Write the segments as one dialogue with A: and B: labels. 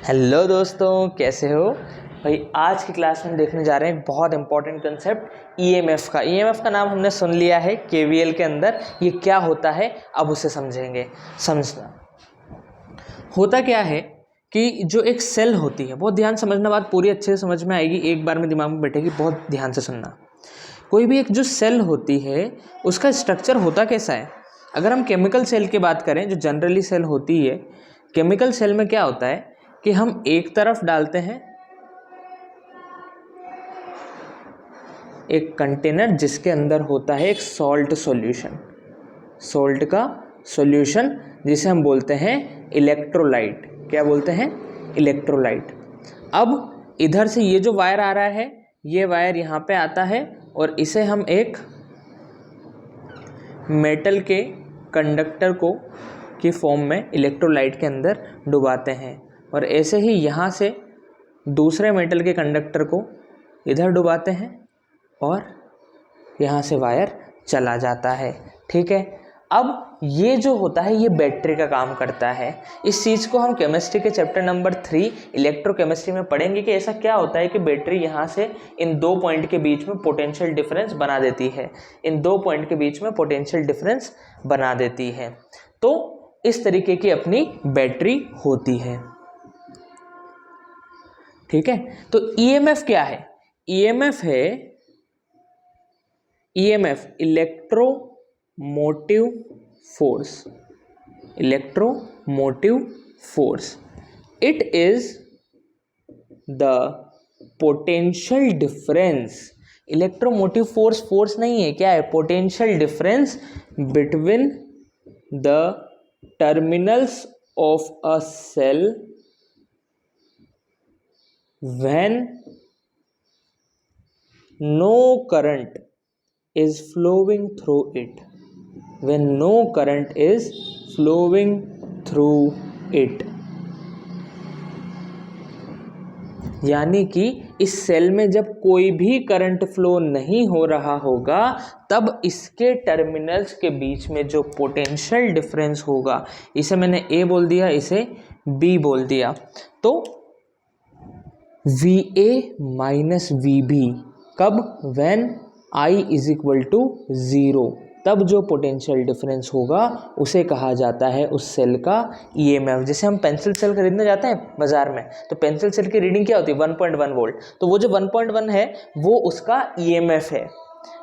A: Hello दोस्तों, कैसे हो भाई। आज की क्लास में देखने जा रहे हैं एक बहुत इंपॉर्टेंट कंसेप्ट ईएमएफ का। ईएमएफ का नाम हमने सुन लिया है केवीएल के अंदर। ये क्या होता है अब उसे समझेंगे। समझना होता क्या है कि जो एक सेल होती है, बहुत ध्यान समझना, बात पूरी अच्छे से समझ में आएगी, एक बार में दिमाग में बैठेगी, बहुत ध्यान से सुनना। कोई भी एक जो सेल होती है उसका स्ट्रक्चर होता कैसा है। अगर हम केमिकल सेल की बात करें, जो जनरली सेल होती है, केमिकल सेल में क्या होता है कि हम एक तरफ डालते हैं एक कंटेनर जिसके अंदर होता है एक सॉल्ट सॉल्यूशन, सॉल्ट का सॉल्यूशन, जिसे हम बोलते हैं इलेक्ट्रोलाइट। क्या बोलते हैं? इलेक्ट्रोलाइट। अब इधर से ये जो वायर आ रहा है, ये वायर यहाँ पे आता है और इसे हम एक मेटल के कंडक्टर को की फॉर्म में इलेक्ट्रोलाइट के अंदर डुबाते हैं, और ऐसे ही यहाँ से दूसरे मेटल के कंडक्टर को इधर डुबाते हैं और यहाँ से वायर चला जाता है। ठीक है। अब ये जो होता है ये बैटरी का काम करता है। इस चीज़ को हम केमिस्ट्री के चैप्टर नंबर 3 इलेक्ट्रोकेमिस्ट्री में पढ़ेंगे कि ऐसा क्या होता है कि बैटरी यहाँ से इन दो पॉइंट के बीच में पोटेंशियल डिफरेंस बना देती है, इन दो पॉइंट के बीच में पोटेंशियल डिफरेंस बना देती है। तो इस तरीके की अपनी बैटरी होती है। ठीक है। तो ईएमएफ क्या है? ईएमएफ है EMF electromotive force. Electromotive force, it is the potential difference. Electromotive force force नहीं है, क्या है? Potential difference between the terminals of a cell when no current is flowing through it. When no current is flowing through it. यानी कि इस cell में जब कोई भी करंट फ्लो नहीं हो रहा होगा, तब इसके टर्मिनल्स के बीच में जो पोटेंशियल डिफरेंस होगा, इसे मैंने ए बोल दिया, इसे बी बोल दिया, तो VA माइनस VB कब? When I is equal to 0, तब जो पोटेंशियल डिफरेंस होगा उसे कहा जाता है उस सेल का EMF। जैसे हम पेंसिल सेल खरीदने जाते हैं बाजार में, तो पेंसिल सेल की रीडिंग क्या होती है? 1.1 वोल्ट। तो वो जो 1.1 है वो उसका EMF है,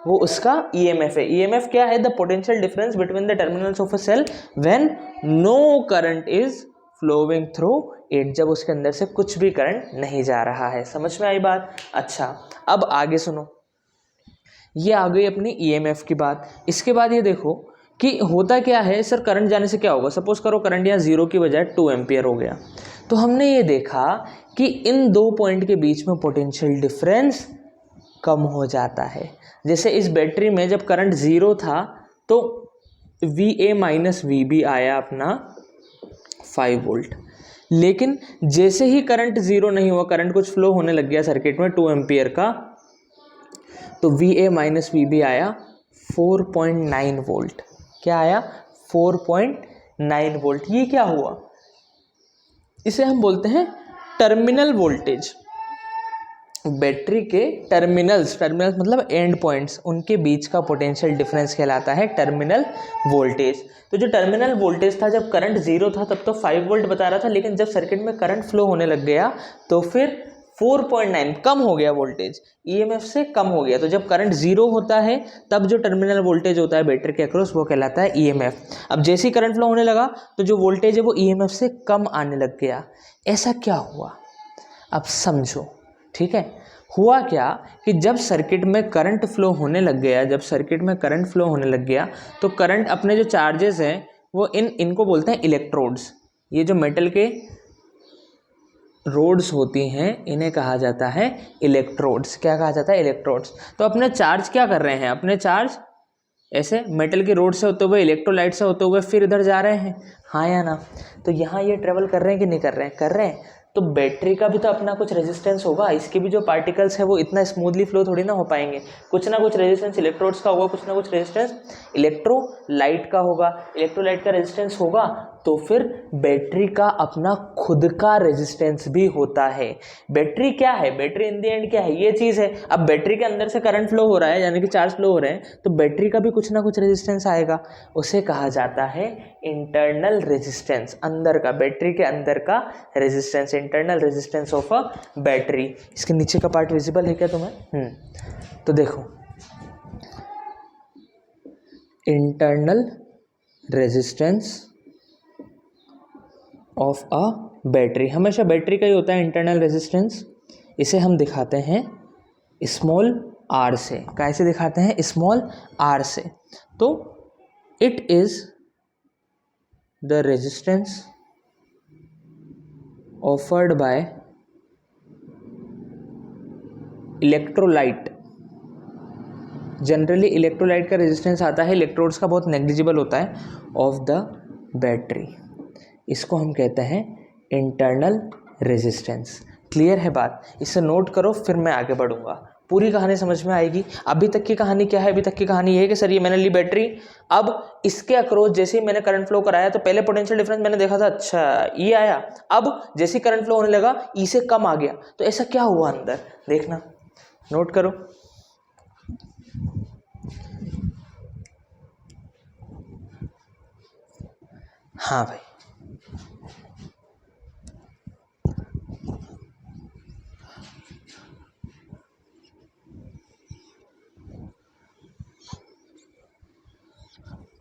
A: वो उसका EMF है। EMF क्या है? The potential difference between the terminals of a cell when no current is flowing through it, जब उसके अंदर से कुछ भी करंट नहीं जा रहा है। समझ में आई बात? अच्छा, अब आगे सुनो। ये आ गई अपनी EMF की बात। इसके बाद ये देखो कि होता क्या है। सर करंट जाने से क्या होगा? सपोज करो करंट यहाँ 0 की बजाय 2 एम्पियर हो गया, तो हमने ये देखा कि इन दो पॉइंट के बीच में पोटेंशियल डिफरेंस कम हो जाता है। जैसे इस बैटरी में जब करंट 0 था तो VA माइनस VB आया अपना 5 वोल्ट, लेकिन जैसे ही करंट 0 नहीं हुआ, करंट कुछ फ्लो होने लग गया सर्किट में 2 एम्पियर का, तो VA माइनस VB आया 4.9 वोल्ट। क्या आया? 4.9 वोल्ट। ये क्या हुआ? इसे हम बोलते हैं टर्मिनल वोल्टेज। बैटरी के टर्मिनल्स मतलब एंड पॉइंट्स, उनके बीच का पोटेंशियल डिफरेंस कहलाता है टर्मिनल वोल्टेज। तो जो टर्मिनल वोल्टेज था, जब करंट 0 था तब तो 5 वोल्ट बता रहा था, लेकिन जब सर्किट में करंट फ्लो होने लग गया तो फिर 4.9 कम हो गया, वोल्टेज EMF से कम हो गया। तो जब करंट 0 होता है तब जो टर्मिनल वोल्टेज होता है बैटरी के अक्रॉस वो कहलाता है EMF। अब जैसे ही करंट फ्लो होने लगा तो जो वोल्टेज है वो EMF से कम आने लग गया। ऐसा क्या हुआ? अब समझो। ठीक है। हुआ क्या कि जब सर्किट में करंट फ्लो होने लग गया, तो करंट अपने जो चार्जेस हैं वो इनको बोलते हैं इलेक्ट्रोड्स। ये जो मेटल के रोड्स होती हैं इन्हें कहा जाता है इलेक्ट्रोड्स। क्या कहा जाता है? इलेक्ट्रोड्स। तो अपने चार्ज क्या कर रहे हैं? अपने चार्ज ऐसे मेटल के रोड से होते हुए, इलेक्ट्रोलाइट से होते हुए फिर इधर जा रहे हैं, हाँ या ना? तो यहाँ ये ट्रेवल कर रहे हैं कि नहीं कर रहे हैं? कर रहे हैं। तो बैटरी का भी तो अपना कुछ रेजिस्टेंस होगा, इसके भी जो पार्टिकल्स है वो इतना स्मूथली फ्लो थोड़ी ना हो पाएंगे। कुछ ना कुछ रेजिस्टेंस इलेक्ट्रोड्स का होगा, कुछ ना कुछ रेजिस्टेंस इलेक्ट्रोलाइट का होगा। इलेक्ट्रोलाइट का रेजिस्टेंस होगा तो फिर बैटरी का अपना खुद का रेजिस्टेंस भी होता है। बैटरी क्या है, बैटरी इन द एंड क्या है, ये चीज़ है। अब बैटरी के अंदर से करंट फ्लो हो रहा है, यानी कि चार्ज फ्लो हो रहे हैं, तो बैटरी का भी कुछ ना कुछ रेजिस्टेंस आएगा, उसे कहा जाता है इंटरनल रेजिस्टेंस। अंदर का, बैटरी के अंदर का resistance, internal resistance of a battery. इसके नीचे का पार्ट विजिबल है क्या तुम्हें? तो देखो, internal resistance of a battery, हमेशा बैटरी का ही होता है इंटरनल रेजिस्टेंस। इसे हम दिखाते हैं स्मॉल आर से। कैसे दिखाते हैं? स्मॉल आर से। तो it is the resistance offered by electrolyte. Generally electrolyte का रेजिस्टेंस आता है, इलेक्ट्रोड्स का बहुत नेग्लिजिबल होता है, ऑफ द बैटरी। इसको हम कहते हैं इंटरनल रेजिस्टेंस। क्लियर है बात? इसे नोट करो, फिर मैं आगे बढ़ूंगा, पूरी कहानी समझ में आएगी। अभी तक की कहानी क्या है? अभी तक की कहानी ये है कि सर ये मैंने ली बैटरी, अब इसके अक्रॉस जैसे ही मैंने करंट फ्लो कराया तो पहले पोटेंशियल डिफरेंस मैंने देखा था, अच्छा ई आया, अब जैसे ही करंट फ्लो होने लगा ई से कम आ गया, तो ऐसा क्या हुआ अंदर, देखना, नोट करो। हाँ भाई,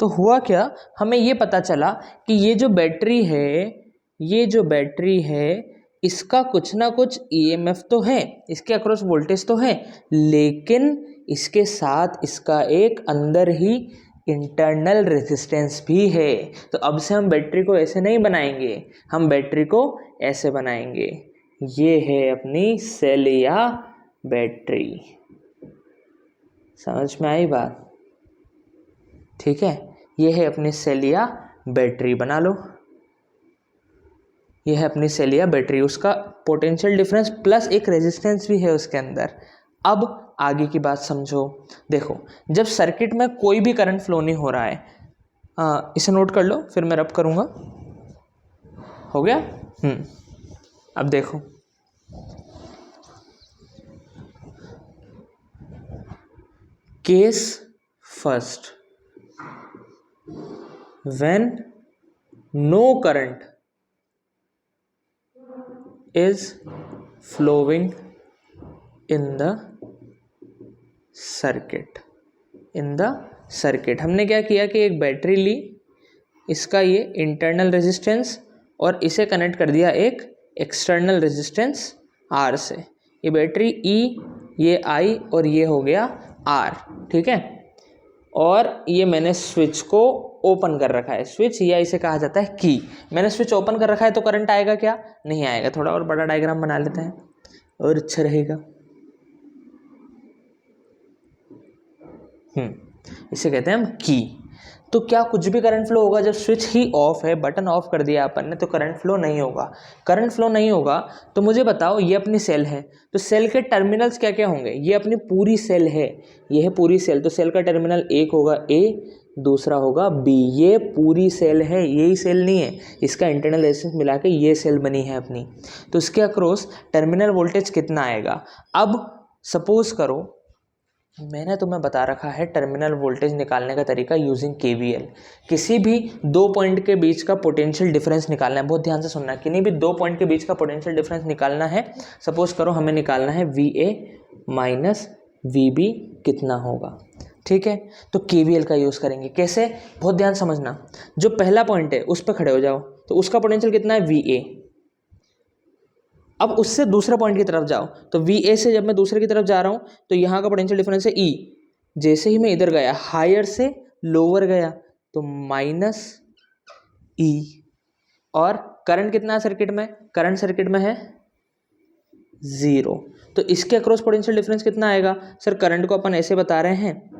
A: तो हुआ क्या, हमें ये पता चला कि ये जो बैटरी है, इसका कुछ ना कुछ ईएमएफ तो है, इसके अक्रॉस वोल्टेज तो है, लेकिन इसके साथ इसका एक अंदर ही इंटरनल रेजिस्टेंस भी है। तो अब से हम बैटरी को ऐसे नहीं बनाएंगे, हम बैटरी को ऐसे बनाएंगे। ये है अपनी सेल या बैटरी। समझ में आई बात? ठीक है, ये है अपनी सेल या बैटरी, बना लो। ये है अपनी सेल या बैटरी, उसका पोटेंशियल डिफरेंस प्लस एक रेजिस्टेंस भी है उसके अंदर। अब आगे की बात समझो। देखो, जब सर्किट में कोई भी करंट फ्लो नहीं हो रहा है, इसे नोट कर लो, फिर मैं रब करूंगा। हो गया? अब देखो, case first, when no current is flowing in the circuit, हमने क्या किया कि एक बैटरी ली, इसका ये इंटरनल रेजिस्टेंस और इसे कनेक्ट कर दिया एक एक्सटर्नल रेजिस्टेंस आर से। ये बैटरी ई, ये आई और ये हो गया आर, ठीक है। और ये मैंने स्विच को ओपन कर रखा है, स्विच या इसे कहा जाता है की। मैंने स्विच ओपन कर रखा है तो करंट आएगा क्या? नहीं आएगा। थोड़ा और बड़ा डायग्राम बना लेते हैं और अच्छा रहेगा। इसे कहते हैं हम की। तो क्या कुछ भी करंट फ्लो होगा जब स्विच ही ऑफ है, बटन ऑफ कर दिया अपन ने, तो करंट फ्लो नहीं होगा। करंट फ्लो नहीं होगा तो मुझे बताओ, ये अपनी सेल है, तो सेल के टर्मिनल्स क्या क्या होंगे? ये अपनी पूरी सेल है, ये है पूरी सेल, तो सेल का टर्मिनल एक होगा ए, दूसरा होगा बी। ये पूरी सेल है, यही सेल नहीं है, इसका इंटरनल रेजिस्टेंस मिला के ये सेल बनी है अपनी। तो इसके अक्रॉस टर्मिनल वोल्टेज कितना आएगा? अब सपोज करो मैंने तुम्हें बता रखा है टर्मिनल वोल्टेज निकालने का तरीका यूजिंग केवीएल। किसी भी दो पॉइंट के बीच का पोटेंशियल डिफरेंस निकालना है, बहुत ध्यान से सुनना, किन्हीं भी दो पॉइंट के बीच का पोटेंशियल डिफरेंस निकालना है। सपोज करो हमें निकालना है VA माइनस VB कितना होगा, ठीक है। तो केवीएल का यूज़ करेंगे। कैसे? बहुत ध्यान समझना। जो पहला पॉइंट है उस पर खड़े हो जाओ, तो उसका पोटेंशियल कितना है? VA। अब उससे दूसरे पॉइंट की तरफ जाओ, तो VA से जब मैं दूसरे की तरफ जा रहा हूँ तो यहाँ का पोटेंशियल डिफरेंस है E। जैसे ही मैं इधर गया, हायर से लोअर गया, तो माइनस E। और करंट कितना है सर्किट में? करंट सर्किट में है 0। तो इसके अक्रॉस पोटेंशियल डिफरेंस कितना आएगा? सर करंट को अपन ऐसे बता रहे हैं,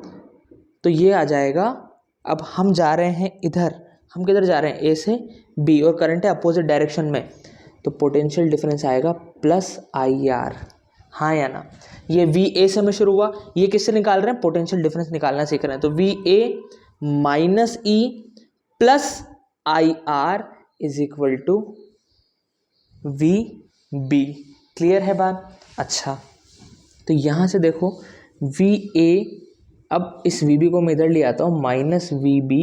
A: तो ये आ जाएगा। अब हम जा रहे हैं इधर, हम किधर जा रहे हैं? A से B, और करंट है अपोजिट डायरेक्शन में, तो पोटेंशियल डिफरेंस आएगा प्लस IR। हाँ या ना? ये VA से में शुरू हुआ, ये किससे निकाल रहे हैं? पोटेंशियल डिफरेंस निकालना सीख रहे हैं। तो VA minus E plus I R is equal to V B. Clear है बात? अच्छा, तो यहाँ से देखो वी ए, अब इस वी बी को मैं इधर ले आता हूँ, minus V B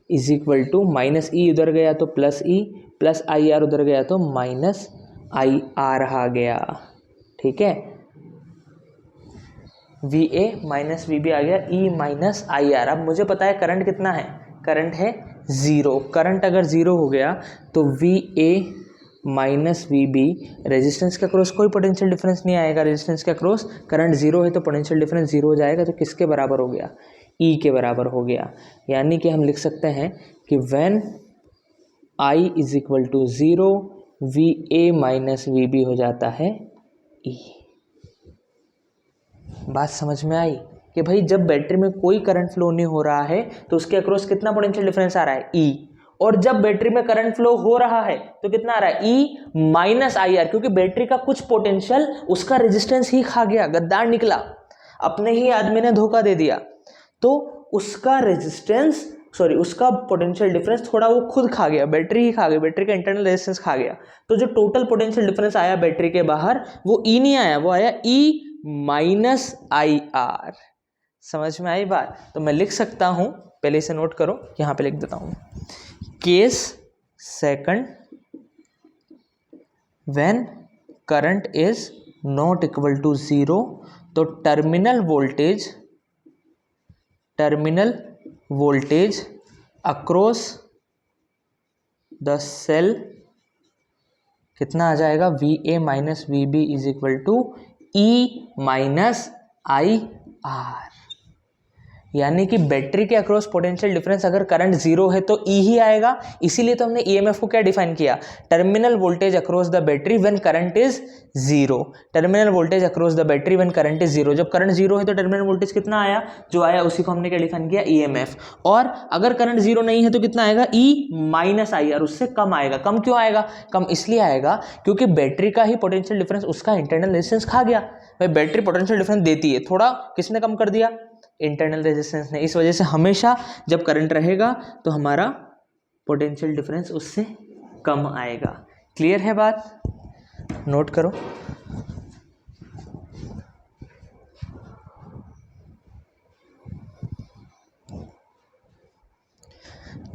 A: is equal to minus E उधर गया तो plus E, plus I R उधर गया तो माइनस आई आर आ गया। ठीक है, V A minus V B आ गया, ई माइनस आई आर। अब मुझे पता है करंट कितना है, करंट है ज़ीरो। करंट अगर ज़ीरो हो गया तो V A minus V B, resistance के अक्रॉस कोई पोटेंशियल डिफरेंस नहीं आएगा, रेजिस्टेंस के अक्रॉस करंट जीरो है तो पोटेंशियल डिफरेंस जीरो हो जाएगा, तो किसके बराबर हो गया, ई के बराबर हो गया। यानी कि हम लिख सकते हैं कि when I is equal to zero V A minus V B हो जाता है ई। बात समझ में आई कि भाई जब बैटरी में कोई करंट फ्लो नहीं हो रहा है तो उसके अक्रॉस कितना पोटेंशियल डिफरेंस आ रहा है, ई, और जब बैटरी में करंट फ्लो हो रहा है तो कितना आ रहा है, ई माइनस आई आर, क्योंकि बैटरी का कुछ पोटेंशियल उसका रेजिस्टेंस ही खा गया, गद्दार निकला, अपने ही आदमी ने धोखा दे दिया, तो उसका रेजिस्टेंस सॉरी उसका पोटेंशियल डिफरेंस थोड़ा वो खुद खा गया, बैटरी ही खा गई, बैटरी का इंटरनल रेजिस्टेंस खा गया। तो जो टोटल पोटेंशियल डिफरेंस आया बैटरी के बाहर वो ई नहीं आया, वो आया ई माइनस आई आर। समझ में आई बात? तो मैं लिख सकता हूं, पहले इसे नोट करो, यहां पे लिख देता हूं, case second when current is not equal to zero, तो terminal voltage across the cell कितना आ जाएगा, V A minus V B is equal to E minus I R. यानी कि बैटरी के अक्रॉस पोटेंशियल डिफरेंस अगर करंट जीरो है तो ई ही आएगा, इसीलिए तो हमने ईएमएफ को क्या डिफाइन किया, terminal voltage across the battery when current is zero. Terminal voltage across the battery when current is zero, जब करंट जीरो है तो टर्मिनल वोल्टेज कितना आया, जो आया उसी को हमने क्या डिफाइन किया, ईएमएफ। और अगर करंट जीरो नहीं है तो कितना आएगा, ई माइनस आई आर, उससे कम आएगा। कम क्यों आएगा, कम इसलिए आएगा क्योंकि बैटरी का ही पोटेंशियल डिफरेंस उसका इंटरनल रेजिस्टेंस खा गया। भाई बैटरी पोटेंशियल डिफरेंस देती है, थोड़ा किसने कम कर दिया, इंटरनल रेजिस्टेंस ने। इस वजह से हमेशा जब करंट रहेगा तो हमारा पोटेंशियल डिफरेंस उससे कम आएगा। क्लियर है बात? नोट करो।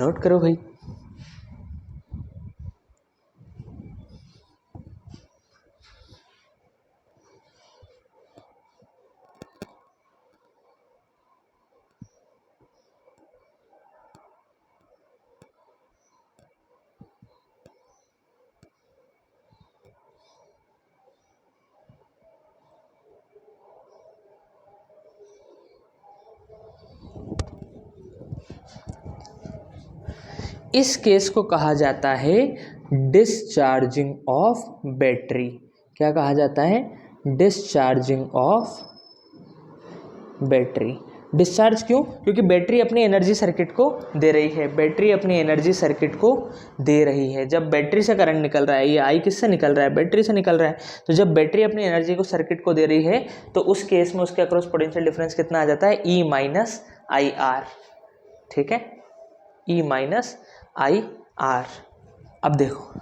A: नोट करो भाई। इस केस को कहा जाता है डिस्चार्जिंग ऑफ बैटरी। क्या कहा जाता है, डिस्चार्जिंग ऑफ बैटरी। डिस्चार्ज क्यों, क्योंकि बैटरी अपनी एनर्जी सर्किट को दे रही है, बैटरी अपनी एनर्जी सर्किट को दे रही है। जब बैटरी से करंट निकल रहा है, ये आई किससे निकल रहा है, बैटरी से निकल रहा है, तो जब बैटरी अपनी एनर्जी को सर्किट को दे रही है तो उस केस में उसके अक्रॉस पोटेंशियल डिफरेंस कितना आ जाता है, ई माइनस आई आर। ठीक है, ई माइनस आई आर। अब देखो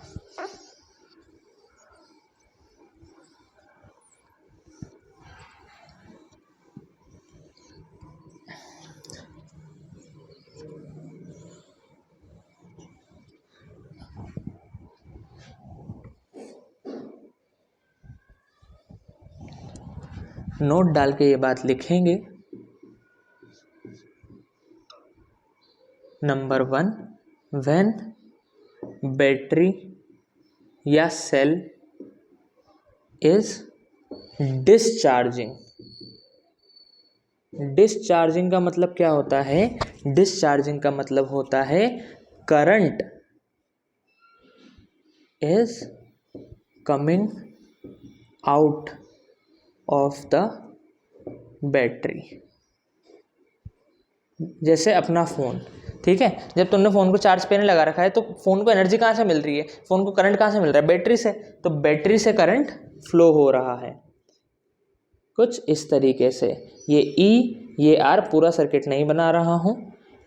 A: नोट डाल के ये बात लिखेंगे। नंबर वन, व्हेन बैटरी या सेल इज डिस्चार्जिंग। डिस्चार्जिंग का मतलब क्या होता है, डिस्चार्जिंग का मतलब होता है current is coming out of the battery. जैसे अपना फ़ोन, ठीक है, जब तुमने फ़ोन को चार्ज पे नहीं लगा रखा है तो फ़ोन को एनर्जी कहाँ से मिल रही है, फ़ोन को करंट कहाँ से मिल रहा है, बैटरी से। तो बैटरी से करंट फ्लो हो रहा है कुछ इस तरीके से। ये ई ये आर पूरा सर्किट नहीं बना रहा हूँ,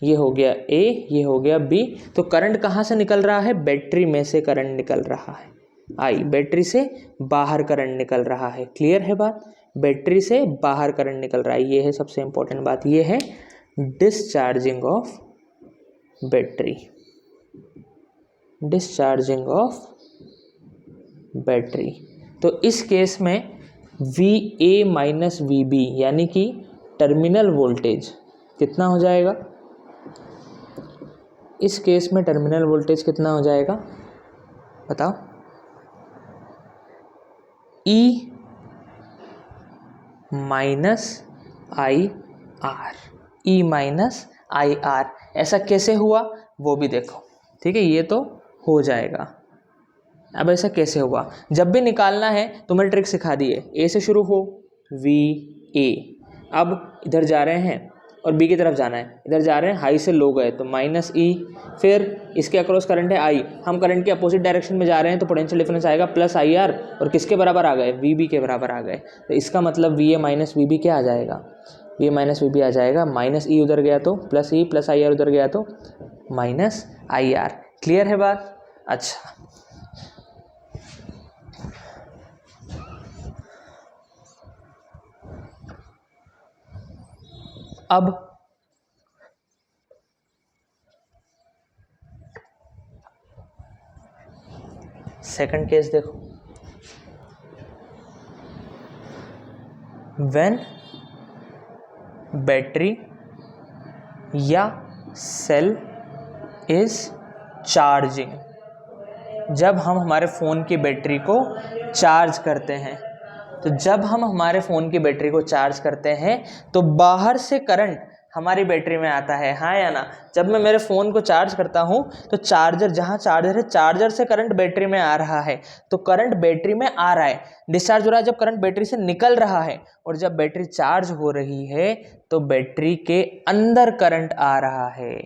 A: ये हो गया ए, ये हो गया बी। तो करंट कहाँ से निकल रहा है? बैटरी में से करंट निकल रहा है। आई, बैटरी से बाहर करंट निकल रहा है। क्लियर है बात? बैटरी से बाहर करंट निकल रहा है, ये है सबसे इंपॉर्टेंट बात, ये है discharging of battery. Discharging of battery. तो इस केस में V A minus V B यानी कि टर्मिनल वोल्टेज कितना हो जाएगा? इस केस में टर्मिनल वोल्टेज कितना हो जाएगा बताओ? E minus I R, E minus I R. ऐसा कैसे हुआ वो भी देखो, ठीक है? ये तो हो जाएगा। अब ऐसा कैसे हुआ? जब भी निकालना है तो मैं ट्रिक सिखा दी है। ए से शुरू हो, वी ए। अब इधर जा रहे हैं और बी की तरफ जाना है, इधर जा रहे हैं, हाई से लो गए तो माइनस ई, फिर इसके अक्रॉस करंट है आई, हम करंट के अपोजिट डायरेक्शन में जा रहे हैं तो पोटेंशियल डिफरेंस आएगा प्लस आई आर, और किसके बराबर आ गए? वी बी के बराबर आ गए। तो इसका मतलब V A minus V B क्या आ जाएगा? V A minus V B आ जाएगा, माइनस ई उधर गया तो plus E, plus I R उधर गया तो माइनस आई आर। क्लियर है बात? अच्छा, अब सेकंड केस देखो। व्हेन बैटरी या सेल इज चार्जिंग, जब हम हमारे फ़ोन की बैटरी को चार्ज करते हैं, तो जब हम हमारे फ़ोन की बैटरी को चार्ज करते हैं तो बाहर से करंट हमारी बैटरी में आता है, हाँ या ना? जब मैं मेरे फ़ोन को चार्ज करता हूँ तो चार्जर, जहाँ चार्जर है, चार्जर से करंट बैटरी में आ रहा है, तो करंट बैटरी में आ रहा है, डिस्चार्ज हो रहा है जब करंट बैटरी से निकल रहा है। और जब बैटरी चार्ज हो रही है तो बैटरी के अंदर करंट आ रहा है।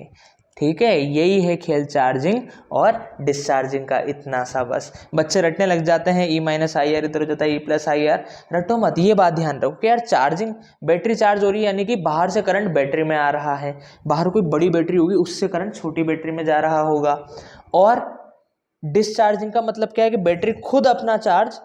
A: ठीक है, यही है खेल चार्जिंग और डिस्चार्जिंग का, इतना सा बस। बच्चे रटने लग जाते हैं, ई माइनस आई आर इधर हो जाता है ई प्लस आई आर। रटो मत, ये बात ध्यान रखो कि यार चार्जिंग, बैटरी चार्ज हो रही है यानी कि बाहर से करंट बैटरी में आ रहा है, बाहर कोई बड़ी बैटरी होगी उससे करंट छोटी बैटरी में जा रहा होगा। और डिस्चार्जिंग का मतलब क्या है कि बैटरी खुद अपना चार्ज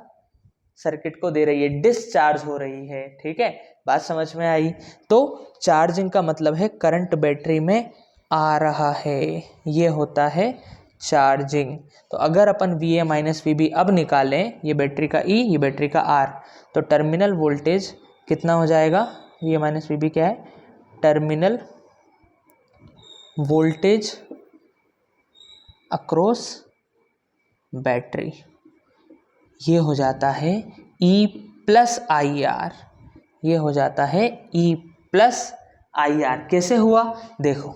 A: सर्किट को दे रही है, डिस्चार्ज हो रही है। ठीक है, बात समझ में आई? तो चार्जिंग का मतलब है करंट बैटरी में आ रहा है, ये होता है चार्जिंग। तो अगर अपन V A minus V B अब निकालें, ये बैटरी का ई, ये बैटरी का आर, तो टर्मिनल वोल्टेज कितना हो जाएगा? V A minus V B क्या है? टर्मिनल वोल्टेज अक्रॉस बैटरी, ये हो जाता है ई प्लस आई आर, ये हो जाता है ई प्लस आई आर। कैसे हुआ देखो,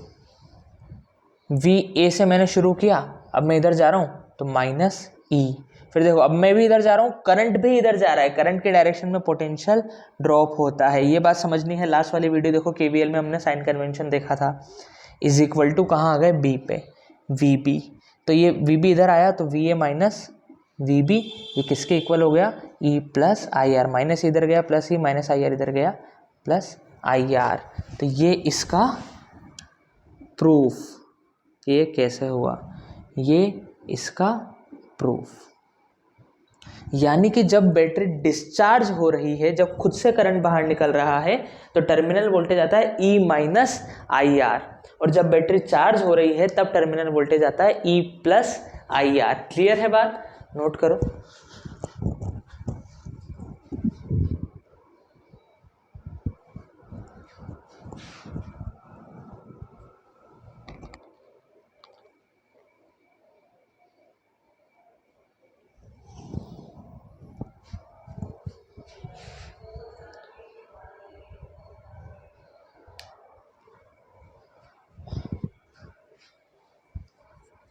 A: वी ए से मैंने शुरू किया, अब मैं इधर जा रहा हूँ तो माइनस ई, फिर देखो अब मैं भी इधर जा रहा हूँ, करंट भी इधर जा रहा है, करंट के डायरेक्शन में पोटेंशियल ड्रॉप होता है। ये बात समझनी है। लास्ट वाली वीडियो देखो, केवीएल में हमने साइन कन्वेंशन देखा था। इज इक्वल टू कहाँ आ गए? बी पे, वी बी। तो ये वी बी इधर आया तो V A minus V B, ये किसके इक्वल हो गया? E plus I R. Minus इधर गया plus E, minus I R इधर गया प्लस आई आर। तो ये इसका प्रूफ, ये कैसे हुआ, ये इसका प्रूफ। यानी कि जब बैटरी डिस्चार्ज हो रही है, जब खुद से करंट बाहर निकल रहा है, तो टर्मिनल वोल्टेज आता है ई माइनस आई आर, और जब बैटरी चार्ज हो रही है तब टर्मिनल वोल्टेज आता है ई प्लस आई आर। क्लियर है बात? नोट करो।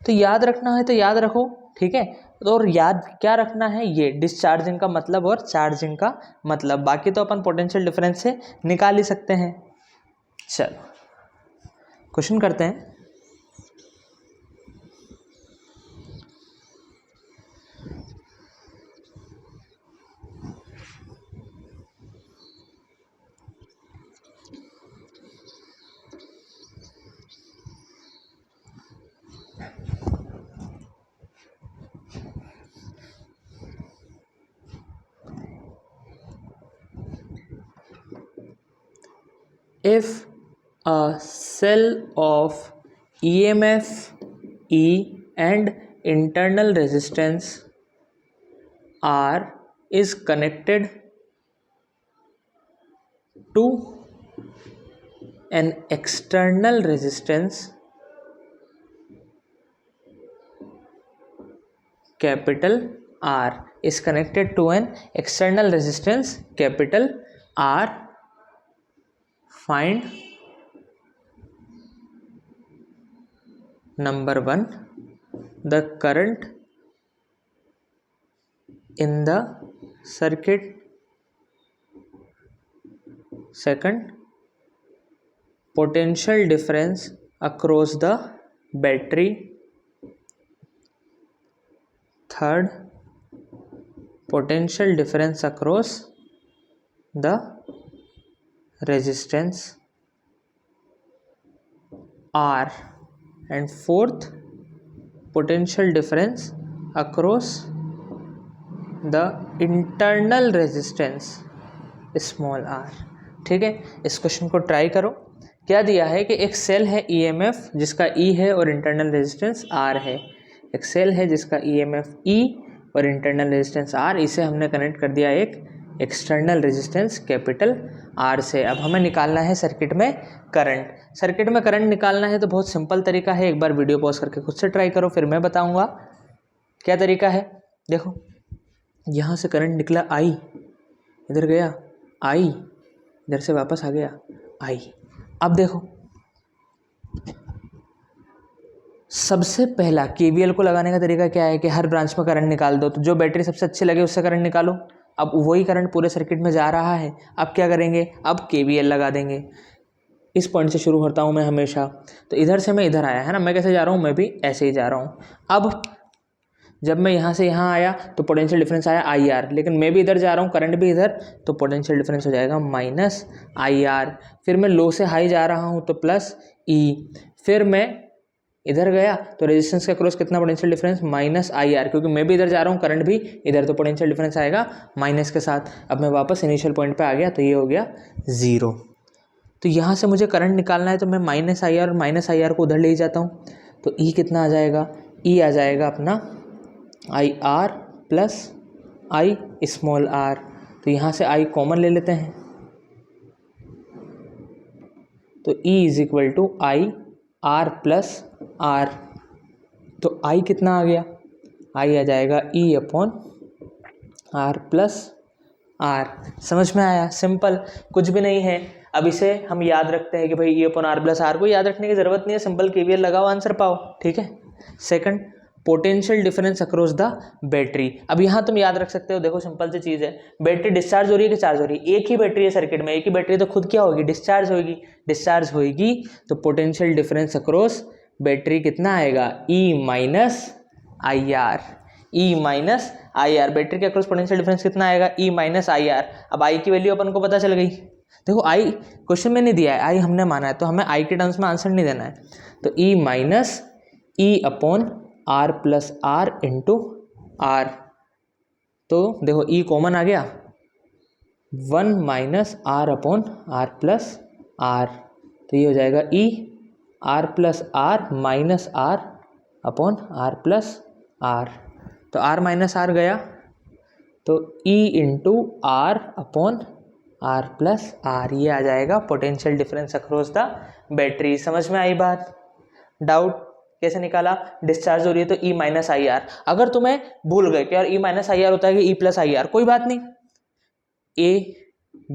A: तो याद रखना है तो याद रखो, ठीक है? और याद क्या रखना है? ये डिस्चार्जिंग का मतलब और चार्जिंग का मतलब। बाकी तो अपन पोटेंशियल डिफरेंस से निकाल ही सकते हैं। चलो क्वेश्चन करते हैं। if a cell of EMF E and internal resistance R is connected to an external resistance capital R is connected to an external resistance capital R, find number 1 the current in the circuit, second potential difference across the battery, third potential difference across the resistance R, and fourth potential difference across the internal resistance small r। ठीक है, इस question को try करो। क्या दिया है कि एक सेल है EMF जिसका E है और इंटरनल रेजिस्टेंस R है। एक सेल है जिसका EMF E और इंटरनल रेजिस्टेंस R, इसे हमने कनेक्ट कर दिया एक एक्सटर्नल रेजिस्टेंस कैपिटल R से। अब हमें निकालना है सर्किट में करंट। सर्किट में करंट निकालना है तो बहुत सिंपल तरीका है, एक बार वीडियो पॉज करके खुद से ट्राई करो, फिर मैं बताऊंगा क्या तरीका है। देखो, यहाँ से करंट निकला I, इधर गया I, इधर से वापस आ गया I। अब देखो, सबसे पहला KVL को लगाने का तरीका क्या है कि हर ब्रांच में करंट निकाल दो, तो जो बैटरी सबसे अच्छी लगे उससे करंट निकालो। अब वही करंट पूरे सर्किट में जा रहा है, अब क्या करेंगे, अब KVL लगा देंगे। इस पॉइंट से शुरू करता हूँ मैं हमेशा, तो इधर से मैं इधर आया है ना, मैं कैसे जा रहा हूँ, मैं भी ऐसे ही जा रहा हूँ। अब जब मैं यहाँ से यहाँ आया तो पोटेंशियल डिफरेंस आया IR, लेकिन मैं भी इधर जा रहा हूँ, करंट भी इधर, तो पोटेंशियल डिफरेंस हो जाएगा -IR। फिर मैं लो से हाई जा रहा हूँ तो +E। फिर मैं इधर गया तो रेजिस्टेंस के क्रॉस कितना पोटेंशियल डिफरेंस -IR, क्योंकि मैं भी इधर जा रहा हूँ, करंट भी इधर, तो पोटेंशियल डिफरेंस आएगा माइनस के साथ। अब मैं वापस इनिशियल पॉइंट पे आ गया तो ये हो गया 0। तो यहाँ से मुझे करंट निकालना है तो मैं -IR और -IR को उधर ले जाता हूँ, तो E कितना आ जाएगा, E आ जाएगा अपना IR plus I small r। तो यहाँ से I कॉमन ले लेते हैं, तो E is equal to IR plus R। तो I कितना आ गया, I आ जाएगा E upon R plus R। समझ में आया, सिंपल, कुछ भी नहीं है। अब इसे हम याद रखते हैं कि भाई E upon R plus R, को याद रखने की ज़रूरत नहीं है, सिंपल KVL लगाओ, आंसर पाओ। ठीक है। Second, potential difference across the battery. अब यहाँ तुम याद रख सकते हो, देखो सिंपल सी चीज़ है, बैटरी डिस्चार्ज हो रही है कि चार्ज हो रही है, एक ही बैटरी है सर्किट में, एक ही बैटरी, तो खुद क्या होगी, डिस्चार्ज होगी। डिस्चार्ज होगी तो पोटेंशियल डिफरेंस अक्रॉस बैटरी कितना आएगा, E minus IR। E minus IR, battery के अक्रॉस पोटेंशियल डिफरेंस कितना आएगा, E माइनस IR। अब I की वैल्यू अपन को पता चल गई। देखो I क्वेश्चन में नहीं दिया है, I हमने माना है, तो हमें I के टर्म्स में आंसर नहीं देना है। तो E minus E upon R plus R into R। तो देखो E कॉमन आ गया, 1 minus R upon R plus R। तो ये हो जाएगा E R plus R minus R upon R plus R। तो R माइनस R गया, तो E into R upon R plus R, ये आ जाएगा potential difference across the battery. समझ में आई बात? डाउट कैसे निकाला, डिस्चार्ज हो रही है तो E माइनस IR। अगर तुम्हें भूल गए कि यार E माइनस IR होता है कि E प्लस IR, कोई बात नहीं, A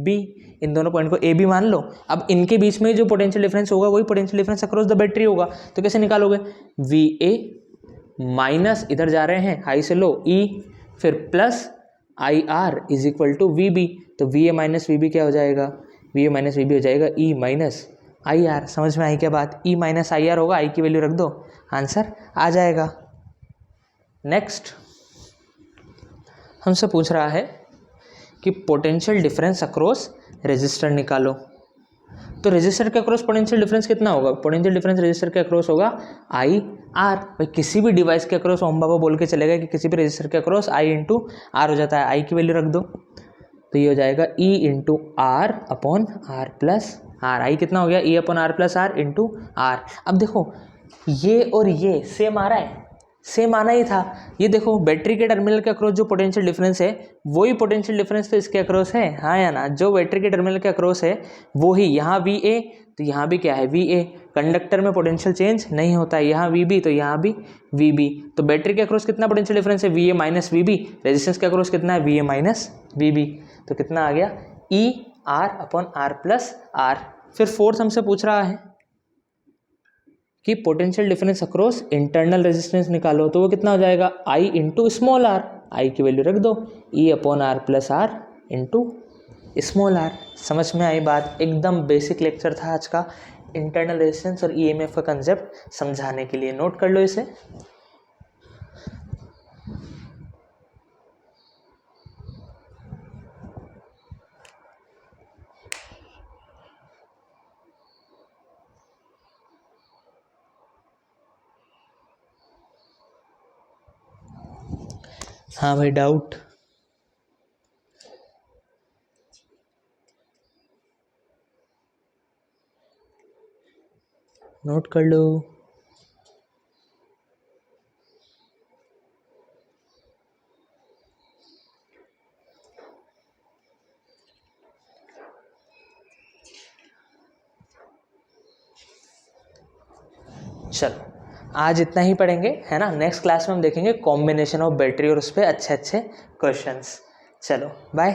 A: B, इन दोनों पॉइंट को A B मान लो। अब इनके बीच में जो पोटेंशियल डिफरेंस होगा वही potential difference across the battery होगा। तो कैसे निकालोगे, VA माइनस, इधर जा रहे हैं हाई से लो, E, फिर plus IR is equal to VB। तो VA माइनस VB क्या हो जाएगा, VA माइनस VB हो जाएगा E माइनस IR। समझ में आई क्या बात, E माइनस IR होगा, I की वैल्यू रख दो, आंसर आ जाएगा। नेक्स्ट हमसे पूछ रहा है कि पोटेंशियल डिफरेंस अक्रॉस रेजिस्टर निकालो। तो रेजिस्टर के अक्रॉस पोटेंशियल डिफरेंस कितना होगा, पोटेंशियल डिफरेंस रेजिस्टर के अक्रॉस होगा IR। भाई किसी भी डिवाइस के अक्रॉस ओम बाबा बोल के चलेगा कि किसी भी रेजिस्टर के अक्रॉस I इंटू R हो जाता है, I की वैल्यू रख दो, तो ये हो जाएगा E into R upon R plus R, I कितना हो गया E upon R plus R into R. अब देखो ये और ये सेम आ रहा है, सेम आना ही था। ये देखो बैटरी के टर्मिनल के अक्रॉस जो पोटेंशियल डिफरेंस है वही पोटेंशियल डिफरेंस तो इसके अक्रॉस है, हाँ या ना, जो बैटरी के टर्मिनल के अक्रॉस है वो ही, यहाँ वी ए तो यहाँ भी क्या है वी ए। कंडक्टर में पोटेंशियल चेंज नहीं होता है, यहाँ वी बी तो यहाँ भी वी बी। तो बैटरी के अक्रॉस कितना पोटेंशियल डिफरेंस है V A minus V B, resistance के अक्रॉस कितना है V A minus V B. तो कितना आ गया E R upon R plus R. फिर फोर्थ हमसे पूछ रहा है कि potential difference across internal resistance निकालो, तो वो कितना हो जाएगा I into small R, I की वैल्यू रख दो E upon R plus R into small R. समझ में आई बात? एकदम बेसिक लेक्चर था आज का, इंटरनल रेजिस्टेंस और ईएमएफ का कंसेप्ट समझाने के लिए। नोट कर लो इसे। हाँ भाई, डाउट? नोट कर लो। चलो आज इतना ही पढ़ेंगे, है ना। नेक्स्ट क्लास में हम देखेंगे कॉम्बिनेशन ऑफ बैटरी और उस पर अच्छे अच्छे क्वेश्चंस। चलो बाय।